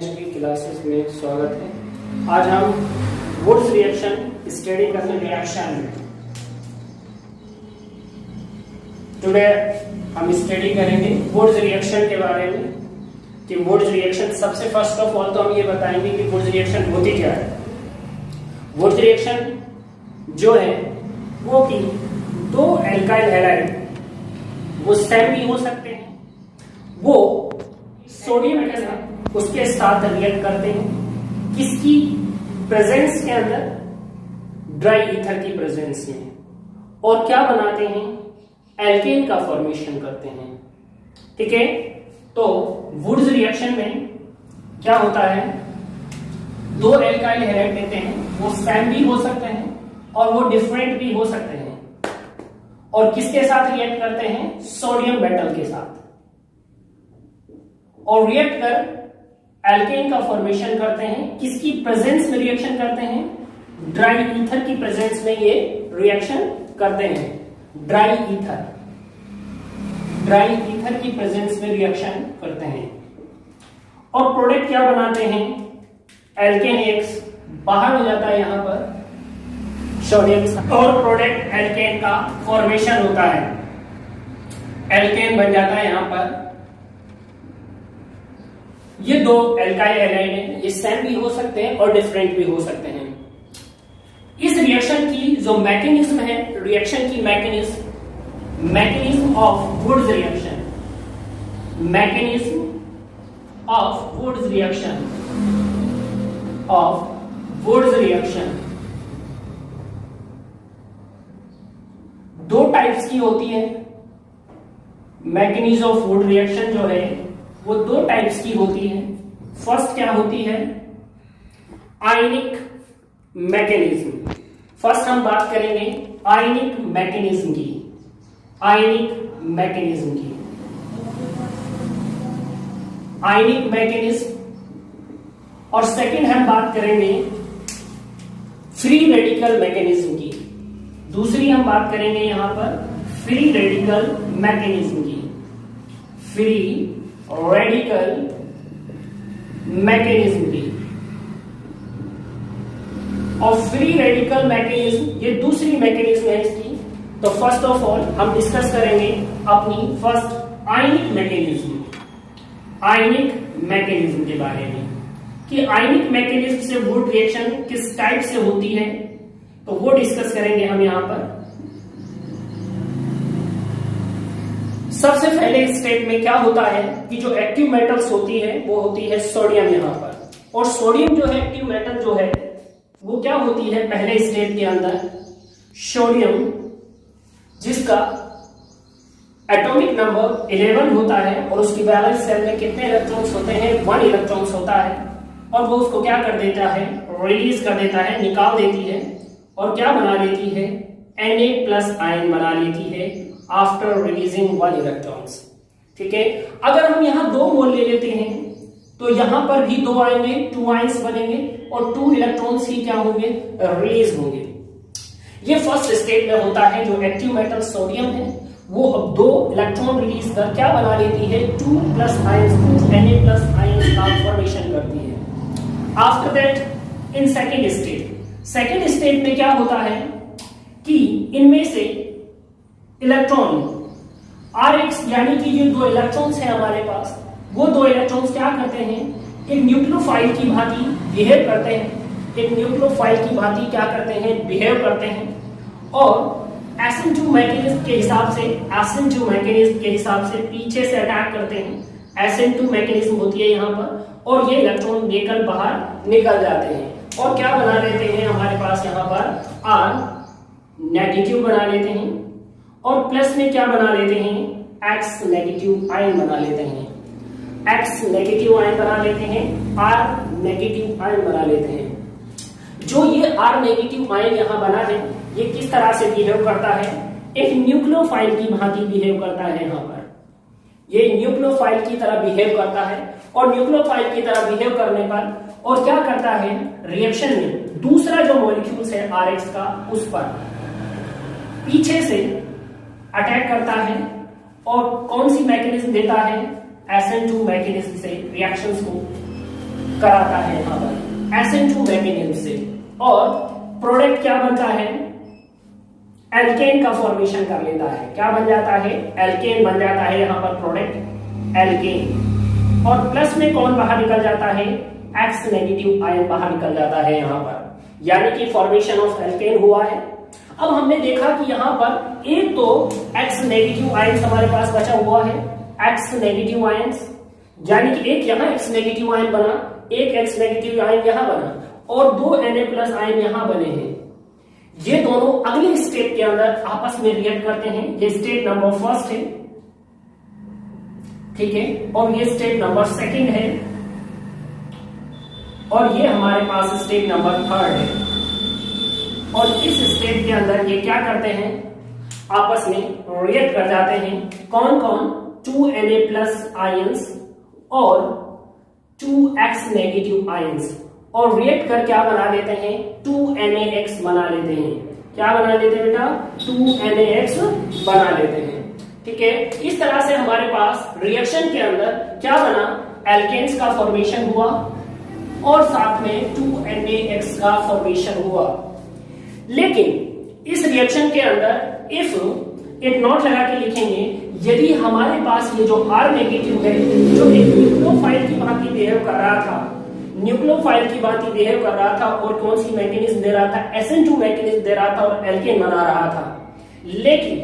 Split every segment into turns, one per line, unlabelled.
की क्लासेस में स्वागत है। आज हम वुड्स रिएक्शन स्टडी करने रिएक्शन टुडे हम स्टडी करेंगे वुड्स रिएक्शन के बारे में कि वुड्स रिएक्शन सबसे फर्स्ट ऑफ ऑल तो हम ये बताएंगे कि वुड्स रिएक्शन होती क्या है। वुड्स रिएक्शन जो है वो कि दो एल्काइल हैलाइड वो सेम भी हो सकते हैं, वो सोडियम के साथ उसके साथ रिएक्ट करते हैं किसकी प्रेजेंस के अंदर, ड्राई ईथर की प्रेजेंस में, और क्या बनाते हैं, एल्केन का फॉर्मेशन करते हैं। ठीक है, तो वुड्स रिएक्शन में क्या होता है, दो एल्काइल हैलाइड लेते हैं, वो सेम भी हो सकते हैं और वो डिफरेंट भी हो सकते हैं, और किसके साथ रिएक्ट करते हैं, सोडियम मेटल के साथ, और रिएक्ट कर एल्केन का फॉर्मेशन करते हैं। किसकी प्रेजेंस में रिएक्शन करते हैं, ड्राई ईथर की प्रेजेंस में ये रिएक्शन करते हैं। ड्राई ईथर की प्रेजेंस में रिएक्शन करते हैं, और प्रोडक्ट क्या बनाते हैं, एल्केन एक्स बाहर हो जाता है यहां पर सोडियम, और प्रोडक्ट एल्केन का फॉर्मेशन होता है, एल्केन बन जाता है यहां पर। ये दो एल्काइल हैलाइड हैं, ये सेम भी हो सकते हैं और डिफरेंट भी हो सकते हैं। इस रिएक्शन की जो मैकेनिज्म है, रिएक्शन की मैकेनिज्म ऑफ वुड्स रिएक्शन, दो टाइप्स की होती है। मैकेनिज्म ऑफ वुड रिएक्शन जो है वो दो टाइप्स की होती है। फर्स्ट क्या होती है, आयनिक मैकेनिज्म। फर्स्ट हम बात करेंगे आयनिक मैकेनिज्म की, आयनिक मैकेनिज्म, और सेकंड हम बात करेंगे फ्री रेडिकल मैकेनिज्म की। दूसरी हम बात करेंगे यहां पर फ्री रेडिकल मैकेनिज्म की, फ्री रेडिकल मैकेनिज्म की। और फ्री रेडिकल मैकेनिज्म ये दूसरी मैकेनिज्म है इसकी। तो फर्स्ट ऑफ ऑल हम डिस्कस करेंगे अपनी फर्स्ट आयनिक मैकेनिज्म के बारे में कि आयनिक मैकेनिज्म से वुड रिएक्शन किस टाइप से होती है, तो वो डिस्कस करेंगे हम यहां पर। सबसे पहले स्टेप में क्या होता है कि जो एक्टिव मेटल्स होती है वो होती है सोडियम यहां पर, और सोडियम जो है एक्टिव मेटल जो है वो क्या होती है, पहले स्टेप के अंदर सोडियम जिसका एटॉमिक नंबर 11 होता है, और उसकी वैलेंस शेल में कितने इलेक्ट्रॉन्स होते हैं, 1 इलेक्ट्रॉन्स होता है, और वो उसको क्या कर देता है, रिलीज कर देता है, निकाल देती है, और क्या बना लेती है, Na+ आयन बना लेती है आफ्टर रिलीजिंग 1 इलेक्ट्रॉन्स। ठीक है, अगर हम यहां 2 मोल ले लेते हैं तो यहां पर भी 2 आएंगे, 2 आयंस बनेंगे, और 2 इलेक्ट्रॉन्स ही क्या होंगे, रिलीज होंगे। ये फर्स्ट स्टेप में होता है। जो एक्टिव मेटल सोडियम है वो अब 2 इलेक्ट्रॉन रिलीज कर क्या बना लेती है, 2+ आयंस, 2 Na+ आयंस का फॉर्मेशन करती है। After that in second step में क्या होता है कि इनमें से इलेक्ट्रॉन Rx यानी कि जो 2 इलेक्ट्रॉन्स हैं हमारे पास, वो 2 इलेक्ट्रॉन्स क्या करते हैं, एक न्यूक्लियोफाइल की भांति बिहेव करते हैं, क्या करते हैं, और SN2 मैकेनिज्म के हिसाब से पीछे से अटैक करते हैं। SN2 मैकेनिज्म होती है यहां पर, और ये इलेक्ट्रॉन लेकर बाहर निकल जाते हैं, और क्या बना लेते हैं हमारे पास यहां पर R- बना लेते हैं, और प्लस में क्या बना लेते हैं, X- आयन बना लेते हैं, X- आयन बना लेते हैं, R- आयन बना लेते हैं। जो ये R- आयन यहां बना है ये किस तरह से बिहेव करता है, एक न्यूक्लियोफाइल की भांति बिहेव करता है। यहां पर ये न्यूक्लियोफाइल की तरह बिहेव करता है, और न्यूक्लियोफाइल की तरह बिहेव करने पर और क्या करता है, रिएक्शन में दूसरा जो मॉलिक्यूल्स है Rx का उस पर पीछे से अटैक करता है, और कौन सी मैकेनिज्म देता है, SN2 मैकेनिज्म से रिएक्शंस को कराता है यहाँ पर SN2 मैकेनिज्म से, और प्रोडक्ट क्या बनता है, एल्केन का फॉर्मेशन कर लेता है। क्या बन जाता है, एल्केन बन जाता है यहाँ पर प्रोडक्ट एल्केन, और प्लस में कौन बाहर निकल जाता है, X नेगेटिव आयन बाहर निकल जाता है यहाँ पर, यानी कि फॉर्मेशन ऑफ एल्केन हुआ है। अब हमने देखा कि यहाँ पर एक तो X नेगेटिव आयंस हमारे पास बचा हुआ है, X नेगेटिव आयंस, यानी कि एक यहाँ X नेगेटिव आयन बना, एक X नेगेटिव आयन यहाँ बना, और दो Na+ आयन यहाँ बने हैं। ये दोनों अगली स्टेप के अंदर आपस में रिएक्ट करते हैं। ये स्टेप नंबर फर्स्ट है, ठीक है, और ये स्टेप नंबर सेकंड है, और ये हमारे पास स्टेप नंबर थर्ड है। और इस स्टेप के अंदर ये क्या करते हैं, आपस में रिएक्ट कर जाते हैं। कौन कौन, 2Na+ आयंस और 2X नेगेटिव आयंस, और रिएक्ट कर क्या बना देते हैं, 2NaX बना लेते हैं। क्या बना लेते हैं बेटा, 2NaX बना लेते हैं, ठीक है। इस तरह से हमारे पास रिएक्शन के अंदर क्या बना, एल्केन्स का फॉर्मेशन हुआ और साथ में 2NaX का फॉर्मेशन हुआ। लेकिन इस रिएक्शन के अंदर इफ एक नोट लगा के लिखेंगे, यदि हमारे पास ये जो R नेगेटिव है, जो एक न्यूक्लियोफाइल की भांति बिहेव कर रहा था, न्यूक्लियोफाइल की भांति बिहेव कर रहा था, और कौन सी मैकेनिज्म दे रहा था, SN2 मैकेनिज्म दे रहा था और एल्केन बना रहा था। लेकिन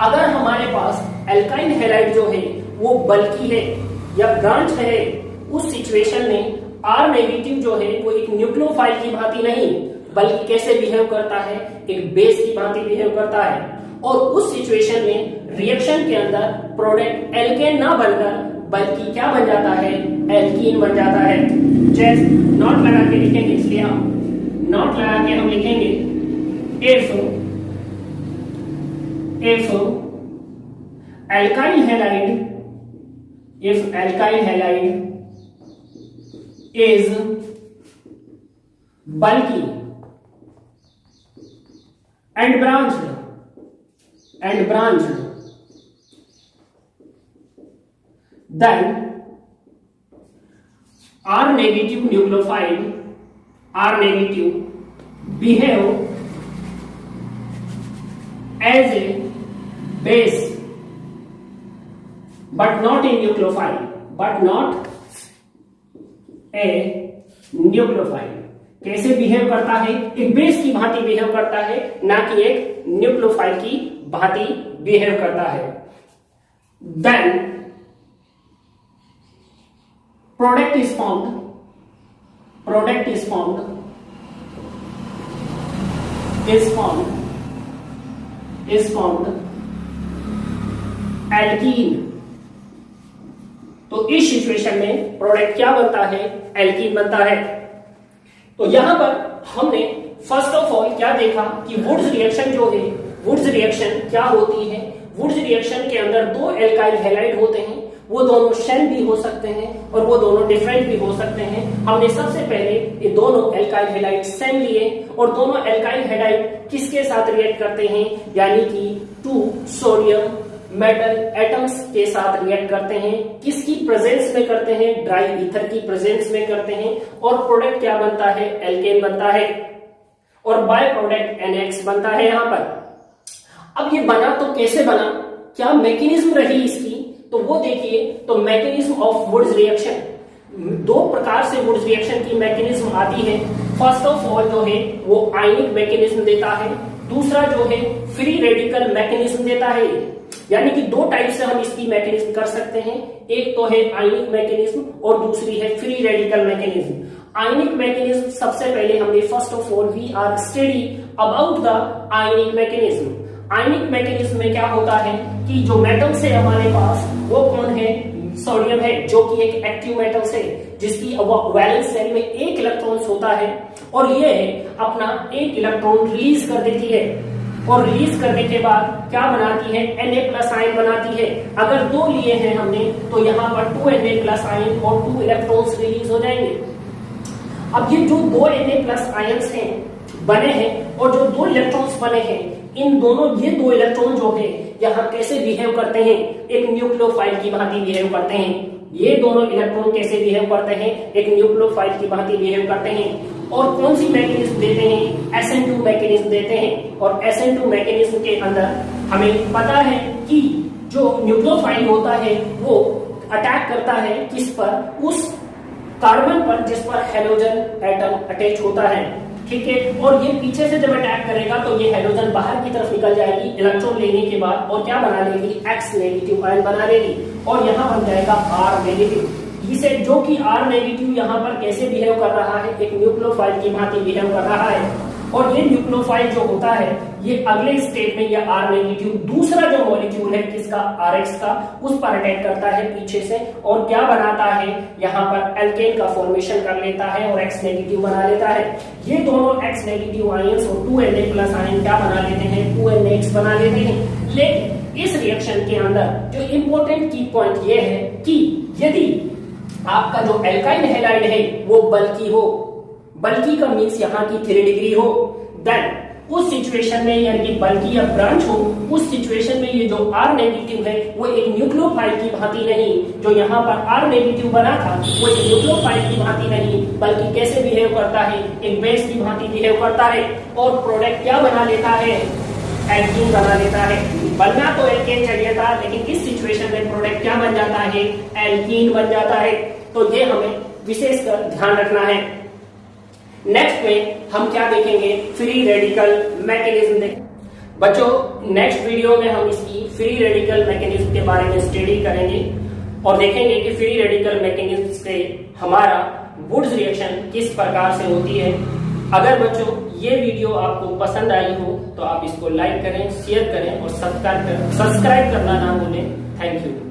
अगर हमारे पास एल्काइल हैलाइड जो है वो बल्की है या ब्रांच है, उस सिचुएशन में R नेगेटिव जो है वो एक न्यूक्लियोफाइल की भांति नहीं, बल्कि कैसे बिहेव करता है, एक बेस की भांति बिहेव करता है। और उस सिचुएशन में रिएक्शन के अंदर प्रोडक्ट एल्केन ना बनकर बल्कि क्या बन जाता है, एल्कीन बन जाता है। जैसे नॉट लगा के लिखेंगे, इसलिए हम नॉट लगा के हम लिखेंगे if alkyl halide, if alkyl halide is bulky and branched, then R negative nucleophile, R negative behave as a base but not a nucleophile, but not a nucleophile. कैसे बिहेव करता है, एक बेस की भांति बिहेव करता है, ना कि एक न्यूक्लियोफाइल की भांति बिहेव करता है। Then product is formed alkene. तो इस सिचुएशन में प्रोडक्ट क्या बनता है, एल्कीन बनता है। तो यहां पर हमने फर्स्ट ऑफ ऑल क्या देखा कि वुड्स रिएक्शन जो है, वुड्स रिएक्शन क्या होती है, वुड्स रिएक्शन के अंदर दो एल्काइल हैलाइड होते हैं, वो दोनों शेल भी हो सकते हैं और वो दोनों डिफरेंट भी हो सकते हैं। हमने सबसे पहले ये दोनों एल्काइल हैलाइड सेम लिए, और दोनों एल्काइल हैलाइड किसके साथ रिएक्ट करते हैं, यानी कि 2 सोडियम मेटल एटम्स के साथ रिएक्ट करते हैं। किसकी प्रेजेंस में करते हैं, ड्राई ईथर की प्रेजेंस में करते हैं, और प्रोडक्ट क्या बनता है, एल्केन बनता है, और बाय प्रोडक्ट NaX बनता है यहां पर। अब ये बना तो कैसे बना, क्या मैकेनिज्म रही इसकी, तो वो देखिए। तो मैकेनिज्म ऑफ वुड्स रिएक्शन, दो प्रकार से वुड्स रिएक्शन की मैकेनिज्म आती है। फर्स्ट ऑफ ऑल जो है वो आयनिक मैकेनिज्म देता है, दूसरा जो है फ्री रेडिकल मैकेनिज्म देता है। यानी कि दो टाइप से हम इसकी मैकेनिज्म कर सकते हैं, एक तो है आयनिक मैकेनिज्म और दूसरी है free radical mechanism. Ionic mechanism सबसे पहले हमने first of all we are study about the ionic mechanism. Ionic mechanism में क्या होता है कि जो मेटल्स है हमारे पास वो कौन है, सोडियम है, जो कि एक एक्टिव मेटल्स है, जिसकी वैलेंस शेल में 1 इलेक्ट्रॉन होता है, और ये अपना 1 इलेक्ट्रॉन रिलीज कर देती है, और रिलीज करने के बाद क्या बनाती है, Na+ आयन बनाती है। अगर 2 लिए हैं हमने तो यहाँ पर 2 Na+ आयन और 2 इलेक्ट्रॉन्स रिलीज हो जाएंगे। अब ये जो 2 Na+ आयंस हैं बने हैं और जो 2 इलेक्ट्रॉन्स बने हैं, इन दोनों ये 2 इलेक्ट्रॉन जो है यहाँ कैसे बिहेव करते हैं, एक न्यूक्लियोफाइल की भांति बिहेव करते हैं। ये दोनों इलेक्ट्रॉन कैसे बिहेव करते हैं, एक न्यूक्लियोफाइल की भांति बिहेव करते हैं। और कौन सी मैकेनिज्म देते हैं, SN2 मैकेनिज्म देते हैं। और SN2 मैकेनिज्म के अंदर हमें पता है कि जो न्यूक्लियोफाइल होता है वो अटैक करता है किस पर, उस कार्बन पर जिस पर हैलोजन एटम अटैच होता है, ठीक है। और ये पीछे से जब अटैक करेगा तो ये हैलोजन बाहर की तरफ निकल जाएगी इलेक्ट्रॉन लेने के बाद, और क्या बना लेगी, X नेगेटिव आयन बना लेगी, और यहाँ बन जाएगा R नेगेटिव। इसे जो कि R नेगेटिव यहाँ पर कैसे बिहेव कर रहा है, एक न्यूक्लियोफाइल की भांति बिहेव कर रहा है। और ये न्यूक्लियोफाइल जो होता है ये अगले स्टेप में ये R नेगेटिव दूसरा जो मॉलिक्यूल है किसका, RX का, उस पर अटैक करता है पीछे से, और क्या बनाता है, यहाँ पर एल्केन का फॉर्मेशन कर लेता है और X नेगेटिव बना लेता है। ये दोनों X नेगेटिव आयंस और 2Na प्लस आयन क्या बना लेते हैं, 2NX बना लेते हैं। लेकिन इस रिएक्शन के अंदर जो इंपॉर्टेंट की पॉइंट ये है कि यदि आपका जो एल्काइल हैलाइड है वो बल्कि हो, बल्कि का मीन्स यहाँ की 3 डिग्री हो, देन उस सिचुएशन में, यानी कि बल्कि या ब्रांच हो, उस सिचुएशन में ये जो R नेगेटिव है वो एक न्यूक्लियोफाइल की भांति नहीं, जो यहाँ पर R नेगेटिव बना था वो एक न्यूक्लियोफाइल की भांति नहीं, बल्कि कैसे बिहेव करता है, एक बेस की भांति बिहेव करता है, और प्रोडक्ट क्या बना लेता है, एल्कीन बना लेता है। बनना तो एल्केन चाहिए था, लेकिन इस सिचुएशन में प्रोडक्ट क्या बन जाता है, एल्कीन बन जाता है। तो ये हमें विशेषकर ध्यान रखना है। नेक्स्ट में हम क्या देखेंगे, फ्री रेडिकल मैकेनिज्म देखेंगे। बच्चों नेक्स्ट वीडियो में हम इसकी फ्री रेडिकल मैकेनिज्म के बारे में स्टडी करेंगे और देखेंगे कि फ्री रेडिकल मैकेनिज्म से हमारा वुड्स रिएक्शन किस प्रकार से होती है। अगर बच्चों ये वीडियो आपको पसंद आई हो तो आप इसको लाइक करें, शेयर करें और सब्सक्राइब करना ना भूलें। Thank you.